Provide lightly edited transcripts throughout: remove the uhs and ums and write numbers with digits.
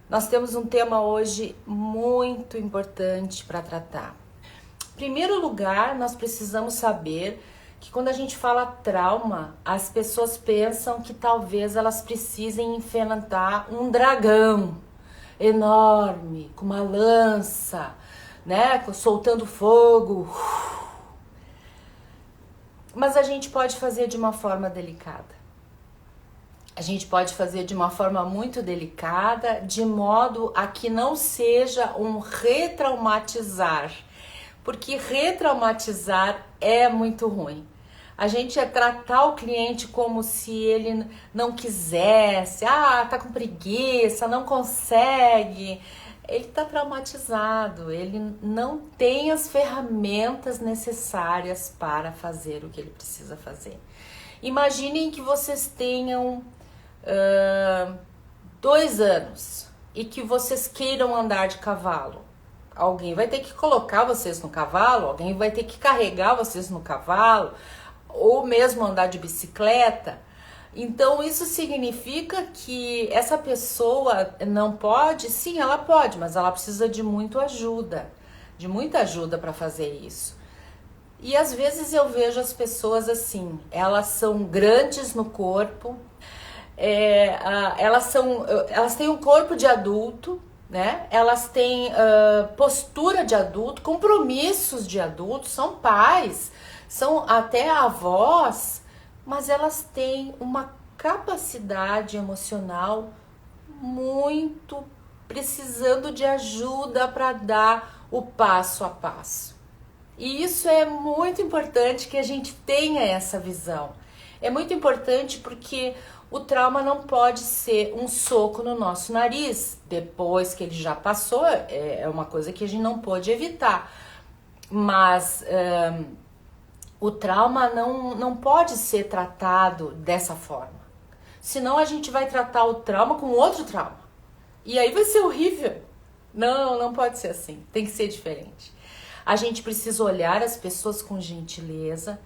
Nós temos um tema hoje muito importante para tratar. Em primeiro lugar, nós precisamos saber que quando a gente fala trauma, as pessoas pensam que talvez elas precisem enfrentar um dragão enorme, com uma lança, né, soltando fogo. Mas a gente pode fazer de uma forma delicada. A gente pode fazer de uma forma muito delicada, de modo a que não seja um retraumatizar, porque retraumatizar é muito ruim. A gente é tratar o cliente como se ele não quisesse, tá com preguiça, não consegue. Ele tá traumatizado, ele não tem as ferramentas necessárias para fazer o que ele precisa fazer. Imaginem que vocês tenham 2 anos e que vocês queiram andar de cavalo. Alguém vai ter que colocar vocês no cavalo, alguém vai ter que carregar vocês no cavalo, ou mesmo andar de bicicleta. Então isso significa que essa pessoa não pode? Sim, ela pode, mas ela precisa de muita ajuda para fazer isso. E às vezes eu vejo as pessoas assim, elas são grandes no corpo, elas têm um corpo de adulto, né? Elas têm postura de adulto, compromissos de adulto, são pais, são até avós, mas elas têm uma capacidade emocional muito precisando de ajuda para dar o passo a passo. E isso é muito importante que a gente tenha essa visão. É muito importante porque o trauma não pode ser um soco no nosso nariz. Depois que ele já passou, é uma coisa que a gente não pode evitar. Mas o trauma não pode ser tratado dessa forma. Senão a gente vai tratar o trauma com outro trauma. E aí vai ser horrível. Não pode ser assim. Tem que ser diferente. A gente precisa olhar as pessoas com gentileza.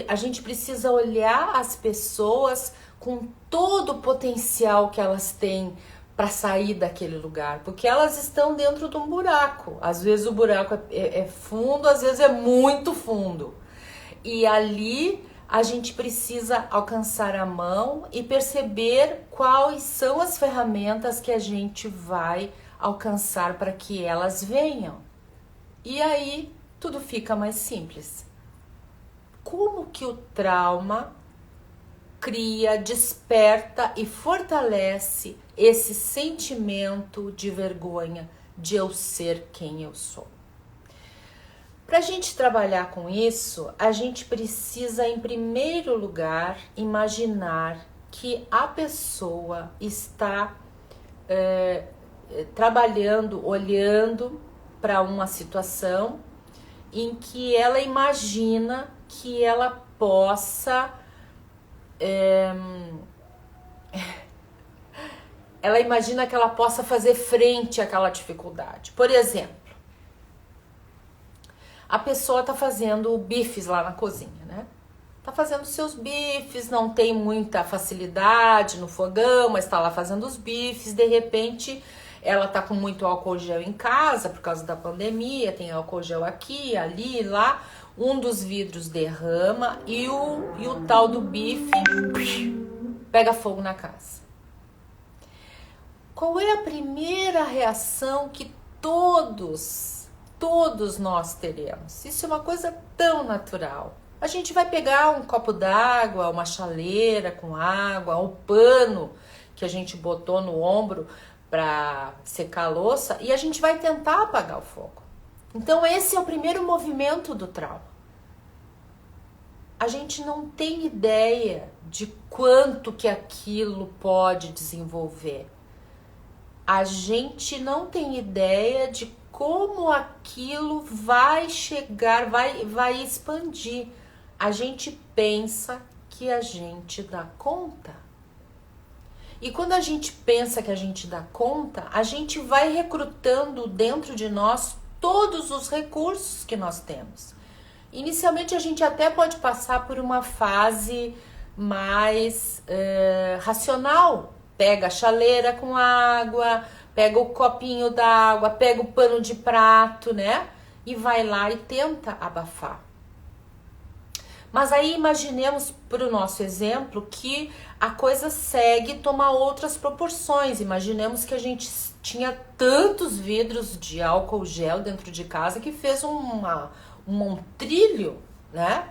A gente precisa olhar as pessoas com todo o potencial que elas têm para sair daquele lugar, porque elas estão dentro de um buraco. Às vezes o buraco é fundo, às vezes é muito fundo. E ali a gente precisa alcançar a mão e perceber quais são as ferramentas que a gente vai alcançar para que elas venham. E aí tudo fica mais simples. Como que o trauma cria, desperta e fortalece esse sentimento de vergonha de eu ser quem eu sou? Para a gente trabalhar com isso, a gente precisa, em primeiro lugar, imaginar que a pessoa está trabalhando, olhando para uma situação em que ela imagina que ela possa fazer frente àquela dificuldade. Por exemplo, a pessoa tá fazendo bifes lá na cozinha, né? Tá fazendo seus bifes, não tem muita facilidade no fogão, mas tá lá fazendo os bifes. De repente, ela tá com muito álcool gel em casa por causa da pandemia, tem álcool gel aqui, ali, lá. Um dos vidros derrama e o tal do bife pega fogo na casa. Qual é a primeira reação que todos nós teremos? Isso é uma coisa tão natural. A gente vai pegar um copo d'água, uma chaleira com água, o pano que a gente botou no ombro para secar a louça e a gente vai tentar apagar o fogo. Então esse é o primeiro movimento do trauma. A gente não tem ideia de quanto que aquilo pode desenvolver. A gente não tem ideia de como aquilo vai chegar, vai expandir. A gente pensa que a gente dá conta. E quando a gente pensa que a gente dá conta, a gente vai recrutando dentro de nós todos os recursos que nós temos. Inicialmente a gente até pode passar por uma fase mais racional. Pega a chaleira com água, pega o copinho d'água, pega o pano de prato, né? E vai lá e tenta abafar. Mas aí imaginemos, para o nosso exemplo, que a coisa segue e toma outras proporções. Imaginemos que a gente tinha tantos vidros de álcool gel dentro de casa que fez um trilho, né?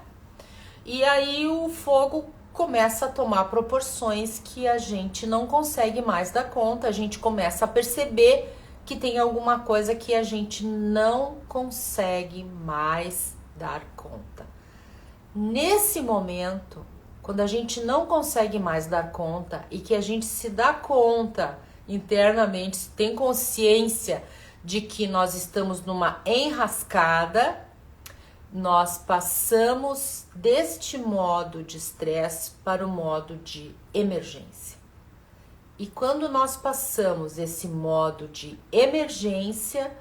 E aí o fogo começa a tomar proporções que a gente não consegue mais dar conta. A gente começa a perceber que tem alguma coisa que a gente não consegue mais dar conta. Nesse momento, quando a gente não consegue mais dar conta e que a gente se dá conta internamente, tem consciência de que nós estamos numa enrascada, nós passamos deste modo de estresse para o modo de emergência. E quando nós passamos esse modo de emergência,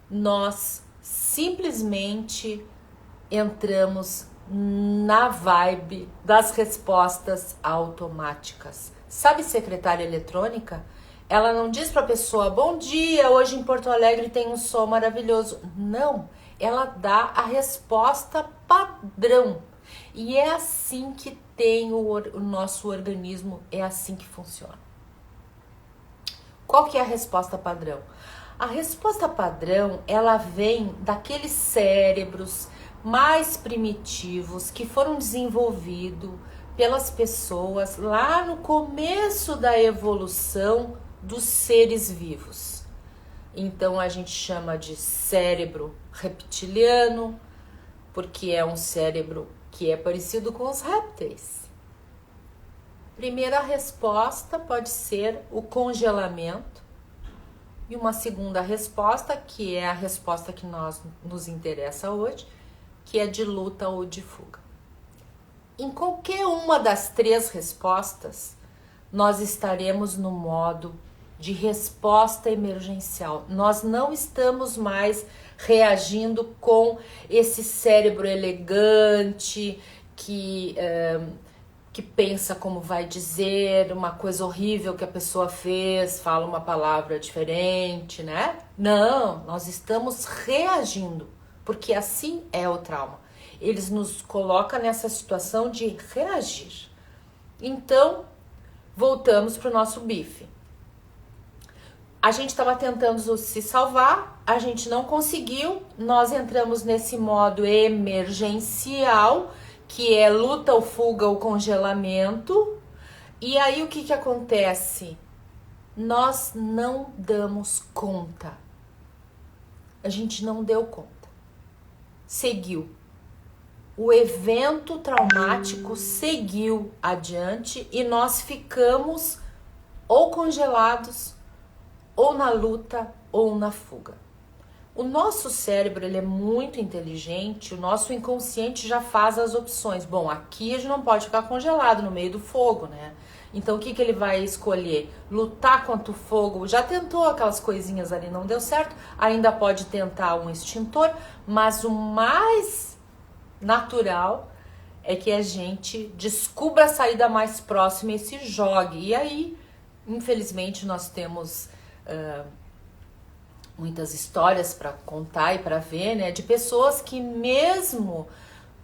nós simplesmente entramos na vibe das respostas automáticas. Sabe secretária eletrônica? Ela não diz para a pessoa, bom dia, hoje em Porto Alegre tem um sol maravilhoso. Não, ela dá a resposta padrão. E é assim que tem o nosso organismo, é assim que funciona. Qual que é a resposta padrão? A resposta padrão, ela vem daqueles cérebros mais primitivos que foram desenvolvidos pelas pessoas lá no começo da evolução dos seres vivos. Então a gente chama de cérebro reptiliano, porque é um cérebro que é parecido com os répteis. Primeira resposta pode ser o congelamento, e uma segunda resposta, que é a resposta que nos interessa hoje, que é de luta ou de fuga. Em qualquer uma das três respostas, nós estaremos no modo de resposta emergencial. Nós não estamos mais reagindo com esse cérebro elegante que pensa como vai dizer, uma coisa horrível que a pessoa fez, fala uma palavra diferente, né? Não, nós estamos reagindo, porque assim é o trauma. Eles nos colocam nessa situação de reagir. Então, voltamos para o nosso bife. A gente estava tentando se salvar, a gente não conseguiu, nós entramos nesse modo emergencial, que é luta ou fuga ou congelamento. E aí o que acontece? Nós não damos conta. A gente não deu conta. Seguiu. O evento traumático seguiu adiante e nós ficamos ou congelados, ou na luta, ou na fuga. O nosso cérebro, ele é muito inteligente, o nosso inconsciente já faz as opções. Bom, aqui a gente não pode ficar congelado no meio do fogo, né? Então o que ele vai escolher? Lutar contra o fogo. Já tentou aquelas coisinhas ali, não deu certo. Ainda pode tentar um extintor, mas o mais natural é que a gente descubra a saída mais próxima e se jogue. E aí, infelizmente, nós temos muitas histórias para contar e para ver, né, de pessoas que mesmo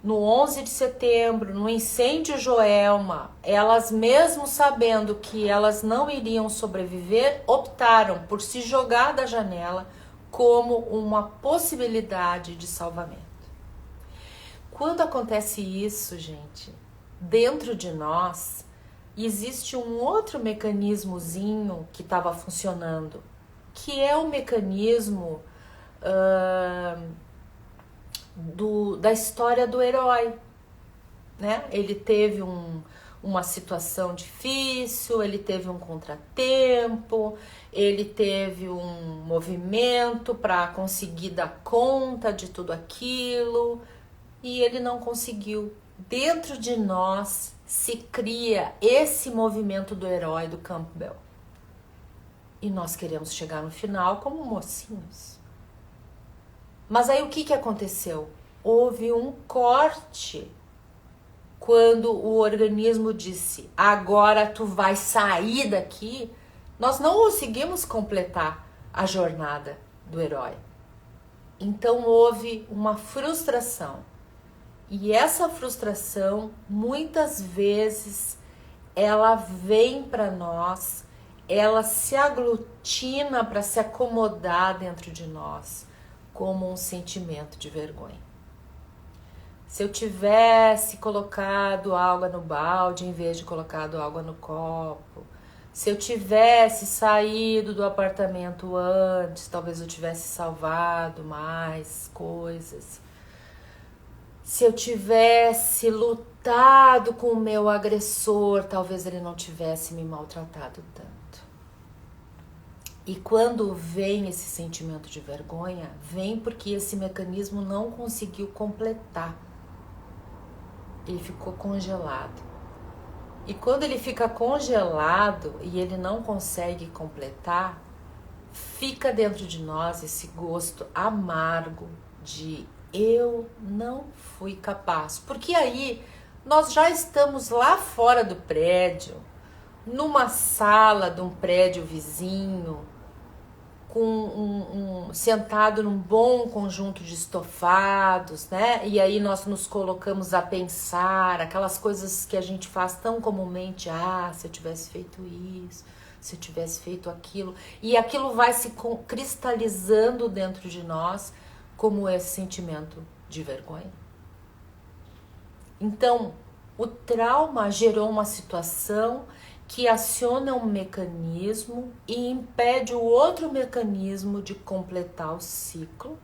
no 11 de setembro, no incêndio Joelma, elas mesmo sabendo que elas não iriam sobreviver, optaram por se jogar da janela como uma possibilidade de salvamento. Quando acontece isso, gente, dentro de nós, existe um outro mecanismozinho que estava funcionando, que é o mecanismo da história do herói, né? Ele teve uma situação difícil, ele teve um contratempo, ele teve um movimento para conseguir dar conta de tudo aquilo e ele não conseguiu. Dentro de nós se cria esse movimento do herói do Campbell. E nós queremos chegar no final como mocinhos. Mas aí o que aconteceu? Houve um corte quando o organismo disse, agora tu vai sair daqui. Nós não conseguimos completar, a jornada do herói. Então houve uma frustração. E essa frustração, muitas vezes, ela vem para nós, ela se aglutina para se acomodar dentro de nós, como um sentimento de vergonha. Se eu tivesse colocado água no balde em vez de colocado água no copo, se eu tivesse saído do apartamento antes, talvez eu tivesse salvado mais coisas. Se eu tivesse lutado com o meu agressor, talvez ele não tivesse me maltratado tanto. E quando vem esse sentimento de vergonha, vem porque esse mecanismo não conseguiu completar. Ele ficou congelado. E quando ele fica congelado e ele não consegue completar, fica dentro de nós esse gosto amargo de eu não fui capaz. Porque aí nós já estamos lá fora do prédio, numa sala de um prédio vizinho, sentado num bom conjunto de estofados, né? E aí nós nos colocamos a pensar aquelas coisas que a gente faz tão comumente, se eu tivesse feito isso, se eu tivesse feito aquilo, e aquilo vai se cristalizando dentro de nós como esse sentimento de vergonha. Então, o trauma gerou uma situação que aciona um mecanismo e impede o outro mecanismo de completar o ciclo.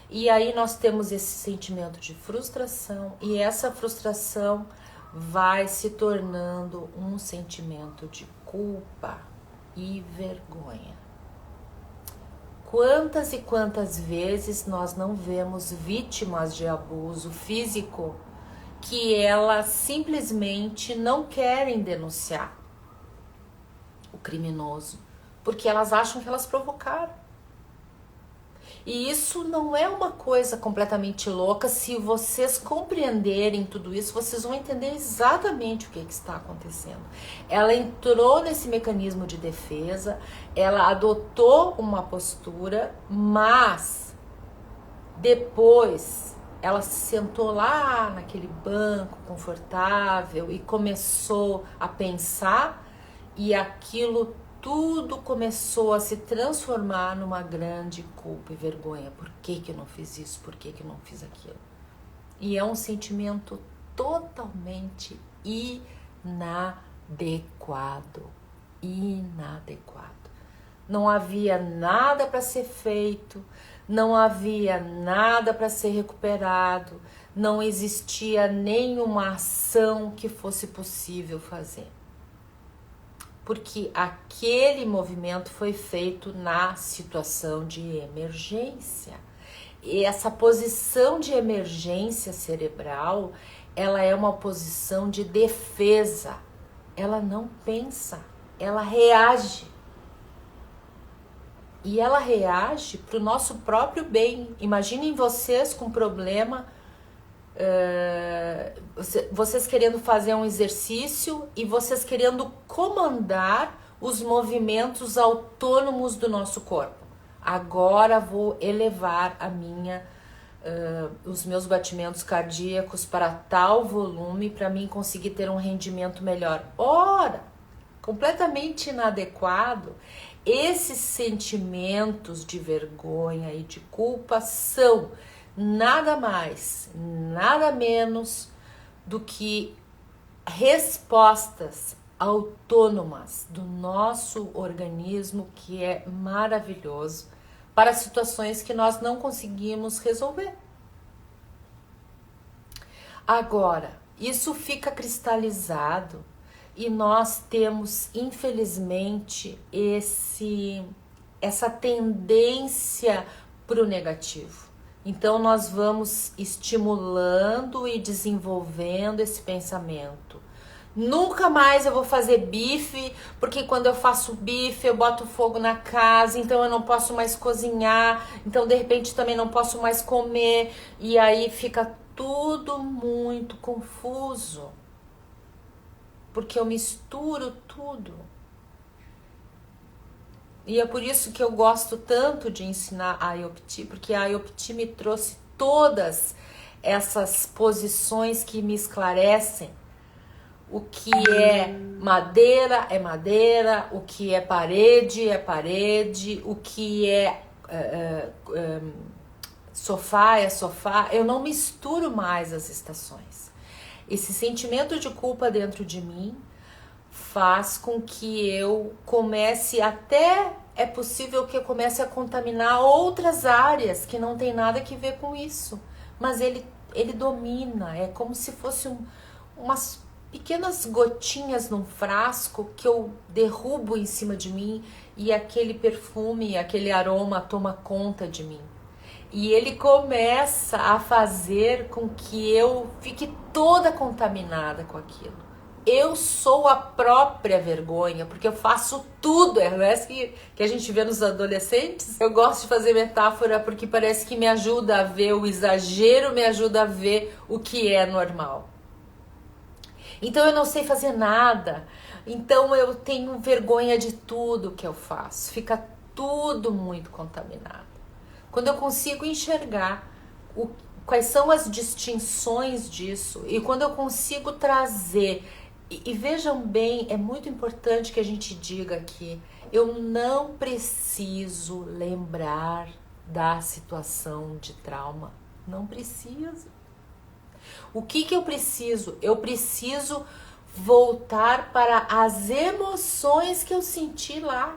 E aí nós temos esse sentimento de frustração, e essa frustração vai se tornando um sentimento de culpa e vergonha. Quantas e quantas vezes nós não vemos vítimas de abuso físico que elas simplesmente não querem denunciar o criminoso, porque elas acham que elas provocaram. E isso não é uma coisa completamente louca. Se vocês compreenderem tudo isso, vocês vão entender exatamente o que está acontecendo. Ela entrou nesse mecanismo de defesa, ela adotou uma postura, mas depois ela se sentou lá naquele banco confortável e começou a pensar, e aquilo tudo começou a se transformar numa grande culpa e vergonha. Por que eu não fiz isso? Por que eu não fiz aquilo? E é um sentimento totalmente inadequado. Inadequado. Não havia nada para ser feito, não havia nada para ser recuperado, não existia nenhuma ação que fosse possível fazer. Porque aquele movimento foi feito na situação de emergência. E essa posição de emergência cerebral, ela é uma posição de defesa. Ela não pensa, ela reage. E ela reage para o nosso próprio bem. Imaginem vocês com problema, vocês querendo fazer um exercício e vocês querendo comandar os movimentos autônomos do nosso corpo. Agora vou elevar os meus batimentos cardíacos para tal volume para mim conseguir ter um rendimento melhor. Ora, completamente inadequado. Esses sentimentos de vergonha e de culpa são nada mais, nada menos do que respostas autônomas do nosso organismo, que é maravilhoso, para situações que nós não conseguimos resolver. Agora, isso fica cristalizado e nós temos, infelizmente, essa tendência para o negativo. Então, nós vamos estimulando e desenvolvendo esse pensamento. Nunca mais eu vou fazer bife, porque quando eu faço bife eu boto fogo na casa, então eu não posso mais cozinhar, então de repente também não posso mais comer, e aí fica tudo muito confuso, porque eu misturo tudo. E é por isso que eu gosto tanto de ensinar a Ayurveda, porque a Ayurveda me trouxe todas essas posições que me esclarecem. O que é madeira, o que é parede, o que é sofá é sofá. Eu não misturo mais as estações. Esse sentimento de culpa dentro de mim faz com que eu comece, até é possível que eu comece a contaminar outras áreas que não tem nada que ver com isso. Mas ele domina, é como se fosse umas pequenas gotinhas num frasco que eu derrubo em cima de mim e aquele perfume, aquele aroma toma conta de mim. E ele começa a fazer com que eu fique toda contaminada com aquilo. Eu sou a própria vergonha, porque eu faço tudo. Não é assim que a gente vê nos adolescentes? Eu gosto de fazer metáfora porque parece que me ajuda a ver o exagero, me ajuda a ver o que é normal. Então eu não sei fazer nada, então eu tenho vergonha de tudo que eu faço, fica tudo muito contaminado. Quando eu consigo enxergar quais são as distinções disso e quando eu consigo trazer, e vejam bem, é muito importante que a gente diga aqui, eu não preciso lembrar da situação de trauma, não preciso. O que eu preciso? Eu preciso voltar para as emoções que eu senti lá.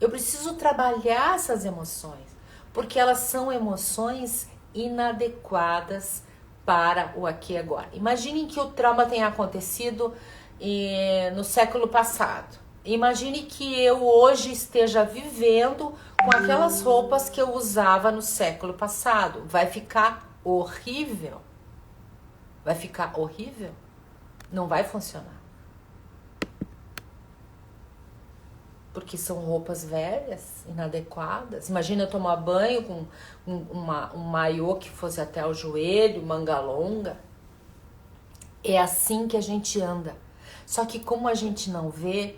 Eu preciso trabalhar essas emoções, porque elas são emoções inadequadas para o aqui e agora. Imaginem que o trauma tenha acontecido no século passado. Imagine que eu hoje esteja vivendo com aquelas roupas que eu usava no século passado. Vai ficar horrível. Vai ficar horrível? Não vai funcionar. Porque são roupas velhas, inadequadas. Imagina eu tomar banho com um maiô que fosse até o joelho, manga longa. É assim que a gente anda. Só que como a gente não vê,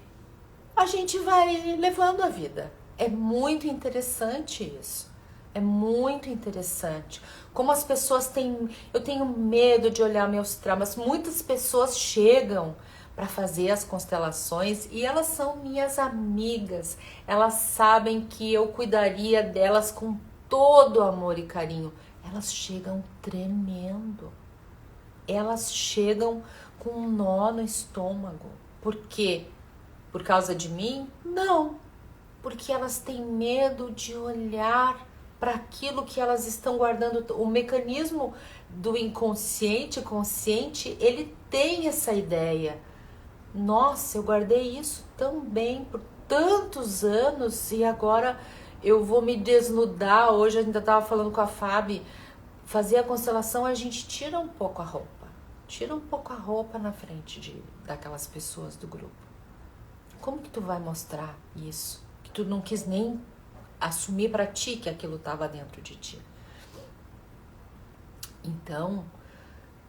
a gente vai levando a vida. É muito interessante isso. É muito interessante. Como as pessoas têm... Eu tenho medo de olhar meus traumas. Muitas pessoas chegam para fazer as constelações e elas são minhas amigas. Elas sabem que eu cuidaria delas com todo amor e carinho. Elas chegam tremendo. Elas chegam com um nó no estômago. Por quê? Por causa de mim? Não. Porque elas têm medo de olhar para aquilo que elas estão guardando. O mecanismo do inconsciente, consciente, ele tem essa ideia. Nossa, eu guardei isso tão bem por tantos anos e agora eu vou me desnudar. Hoje eu ainda estava falando com a Fábio, fazer a constelação a gente tira um pouco a roupa. Tira um pouco a roupa na frente daquelas pessoas do grupo. Como que tu vai mostrar isso? Que tu não quis nem assumir para ti que aquilo estava dentro de ti. Então,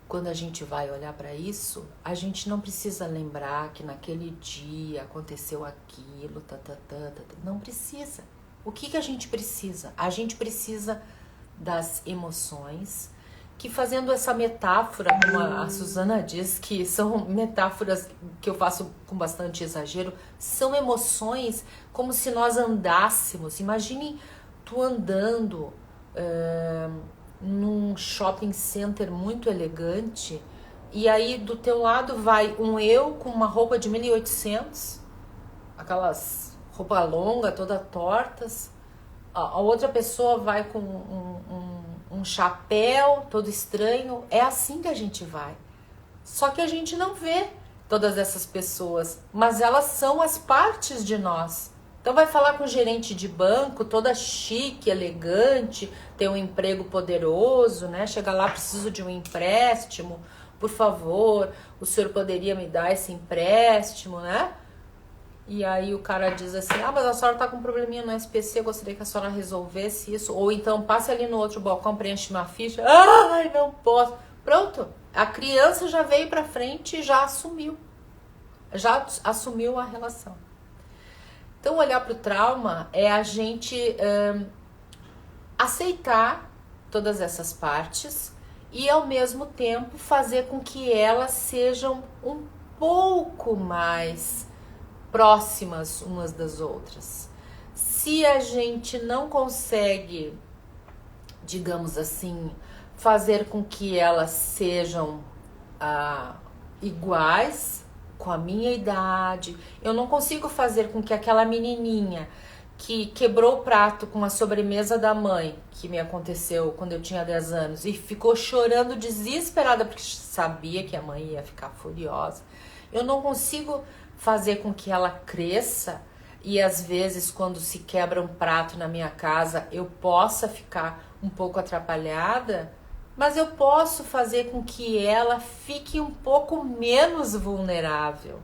quando a gente vai olhar para isso, a gente não precisa lembrar que naquele dia aconteceu aquilo, não precisa. O que a gente precisa? A gente precisa das emoções, que fazendo essa metáfora, como a Suzana diz, que são metáforas que eu faço com bastante exagero, são emoções como se nós andássemos. Imagine tu andando num shopping center muito elegante e aí do teu lado vai um eu com uma roupa de 1800, aquelas roupa longa, toda tortas. A outra pessoa vai com um chapéu todo estranho. É assim que a gente vai. Só que a gente não vê todas essas pessoas, mas elas são as partes de nós. Então vai falar com o gerente de banco, toda chique, elegante, tem um emprego poderoso, né? Chega lá, preciso de um empréstimo, por favor, o senhor poderia me dar esse empréstimo, né? E aí o cara diz assim, mas a senhora tá com um probleminha no SPC, eu gostaria que a senhora resolvesse isso. Ou então passe ali no outro balcão, preenche uma ficha. Ai, não posso. Pronto, a criança já veio pra frente e já assumiu. Já assumiu a relação. Então, olhar para o trauma é a gente aceitar todas essas partes e, ao mesmo tempo, fazer com que elas sejam um pouco mais próximas umas das outras. Se a gente não consegue, digamos assim, fazer com que elas sejam iguais, com a minha idade, eu não consigo fazer com que aquela menininha que quebrou o prato com a sobremesa da mãe, que me aconteceu quando eu tinha 10 anos, e ficou chorando desesperada porque sabia que a mãe ia ficar furiosa, eu não consigo fazer com que ela cresça e às vezes quando se quebra um prato na minha casa eu possa ficar um pouco atrapalhada, mas eu posso fazer com que ela fique um pouco menos vulnerável.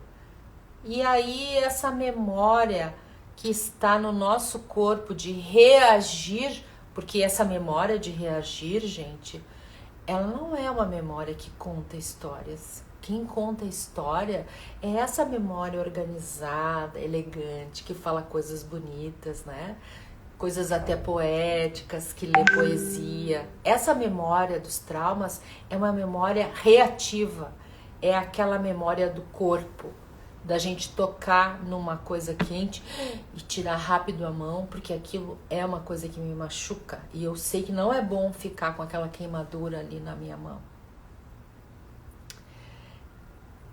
E aí essa memória que está no nosso corpo de reagir, porque essa memória de reagir, gente, ela não é uma memória que conta histórias. Quem conta história é essa memória organizada, elegante, que fala coisas bonitas, né? Coisas até poéticas, que lê poesia. Essa memória dos traumas é uma memória reativa, é aquela memória do corpo, da gente tocar numa coisa quente e tirar rápido a mão, porque aquilo é uma coisa que me machuca e eu sei que não é bom ficar com aquela queimadura ali na minha mão.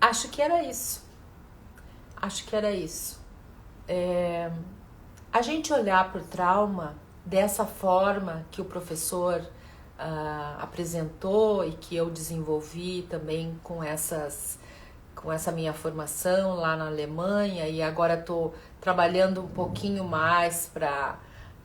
Acho que era isso. A gente olhar para o trauma dessa forma que o professor apresentou e que eu desenvolvi também com essa minha formação lá na Alemanha, e agora estou trabalhando um pouquinho mais para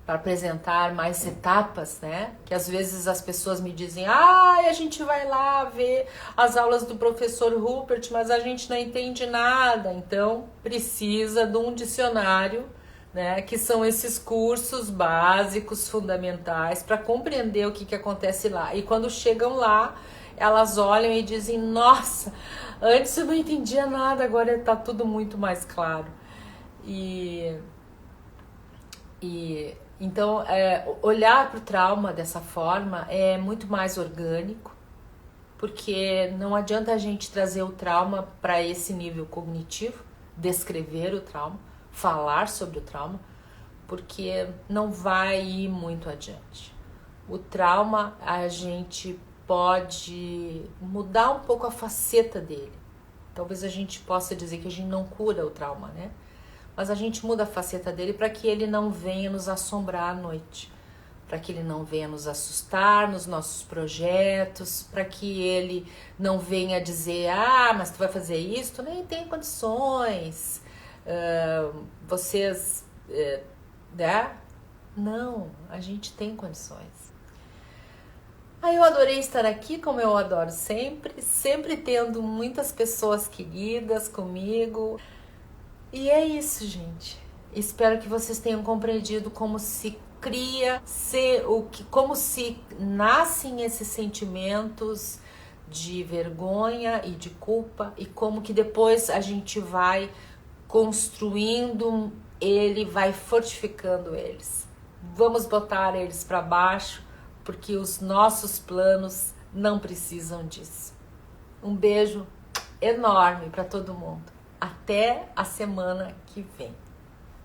apresentar mais etapas, né? Que às vezes as pessoas me dizem, a gente vai lá ver as aulas do professor Rupert, mas a gente não entende nada, então precisa de um dicionário, né, que são esses cursos básicos, fundamentais, para compreender o que acontece lá. E quando chegam lá, elas olham e dizem, nossa, antes eu não entendia nada, agora está tudo muito mais claro. Então, olhar para o trauma dessa forma é muito mais orgânico, porque não adianta a gente trazer o trauma para esse nível cognitivo, descrever o trauma, falar sobre o trauma, porque não vai ir muito adiante. O trauma, a gente pode mudar um pouco a faceta dele. Talvez a gente possa dizer que a gente não cura o trauma, né? Mas a gente muda a faceta dele para que ele não venha nos assombrar à noite, para que ele não venha nos assustar nos nossos projetos, para que ele não venha dizer, mas tu vai fazer isso, tu nem tem condições, vocês, né? Não, a gente tem condições. Eu adorei estar aqui, como eu adoro sempre tendo muitas pessoas queridas comigo. E é isso, gente. Espero que vocês tenham compreendido como se cria, como se nascem esses sentimentos de vergonha e de culpa e como que depois a gente vai construindo ele, vai fortificando eles. Vamos botar eles para baixo, porque os nossos planos não precisam disso. Um beijo enorme para todo mundo. Até a semana que vem.